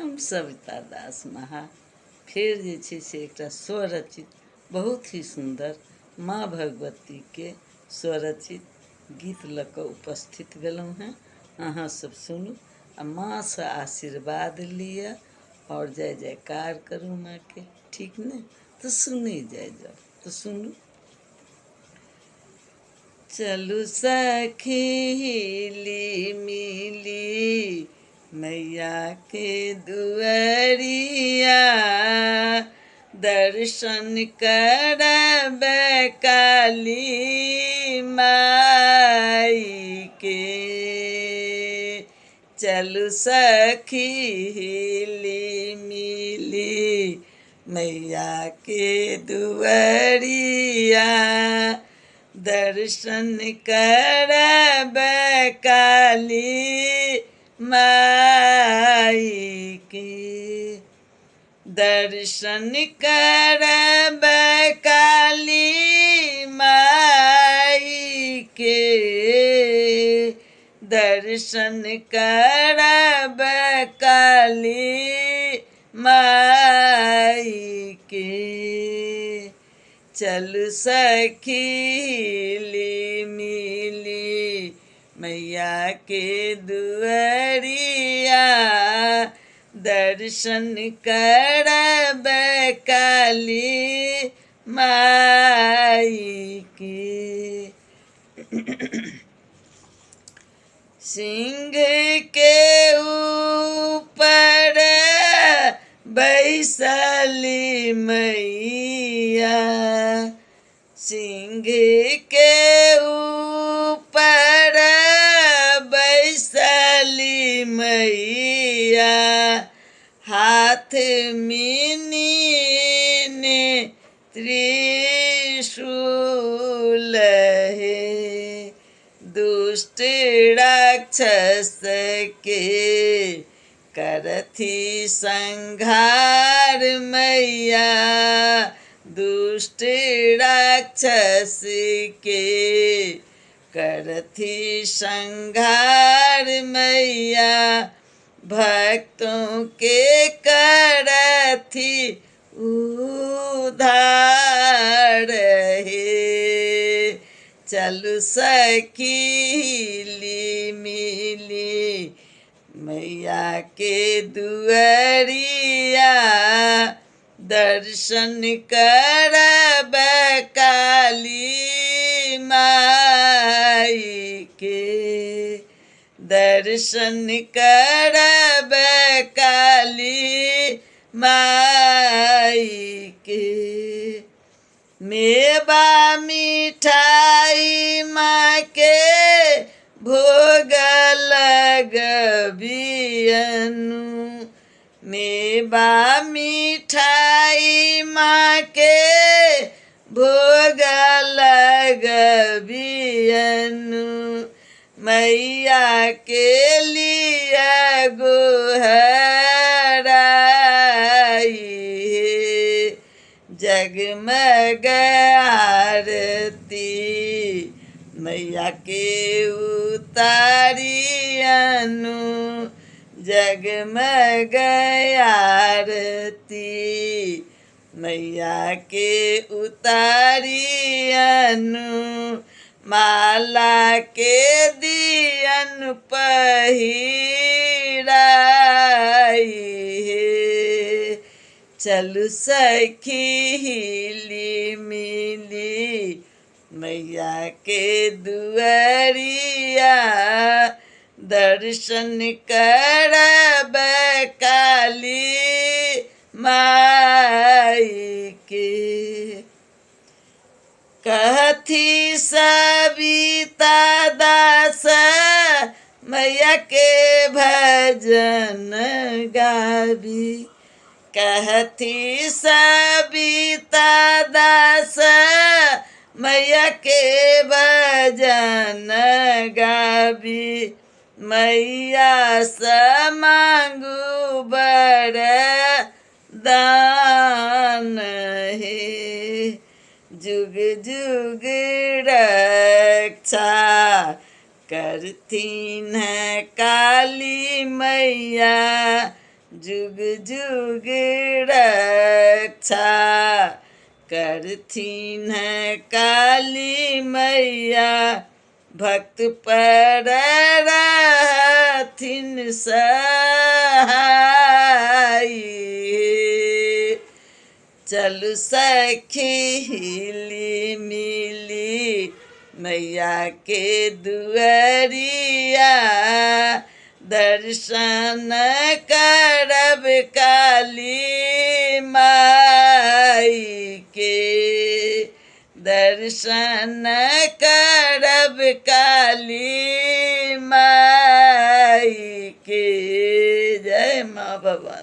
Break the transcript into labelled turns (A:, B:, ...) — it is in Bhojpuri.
A: हम सविता दास महा फिर जे छै से एकटा स्वरचित बहुत ही सुंदर माँ भगवती के स्वरचित गीत लऽ कऽ उपस्थित भेलहुँ हैं। अहाँ सब सुनू आ माँ से आशीर्वाद लिअ और जय जयकार करू माँ के, ठीक ने? तो सुनी जाय जाओ, तो सुनू। चलू सखी हिली मिली मैया के दुआरिया, दर्शन करबै काली माई के। चलू सखी हिली मिली मैया के दुआरिया, दर्शन करबै काली माई के। दर्शन करबै काली माई के, दर्शन करबै काली माई के। चलू सखी हिली मिली मैया के दुआरिया, दर्शन करबै काली माई के। सिंह के ऊपर बैसली मैया, सिंह के ऊपर बैसली मैया, हाथ मीनी त्रिशूल है। दुष्ट राक्षस के करथी संहार मैया, दुष्ट राक्षस के करथी संहार मैया, भक्तों के करथी उद्धार हे। चलू सखी हिली मिली मैया के दुआरिया, दर्शन करबै काली माई के। दर्शन करबै काली माई के। मेवा मिठाई माँ के भोग लगबियनु, मेवा मिठाई माँ के भोग लगबियनु, मैया के लिए गोहराई है। जगमग आरती मैया के उतारियनु, जगमग आरती मैया के उतारियनु, माला के दियन पहिराई है। चलू सखी हिली मिली मैया के दुआरिया, दर्शन करबै काली माई के। कहथी सविता दास मैया के भजन गावी, कहथी सविता दास मैया के भजन गावी, मैया से मांगू वरदान हे। जुग जुग रक्षा करतीन काली मैया, जुग जुग रक्षा करथिन काली मैया, भक्त पर रहथिन सहाई। चलु सखी हिली मिली मैया के दुअरिया, दर्शन करब काली माई के, दर्शन करब काली माई के। जय माँ भवानी।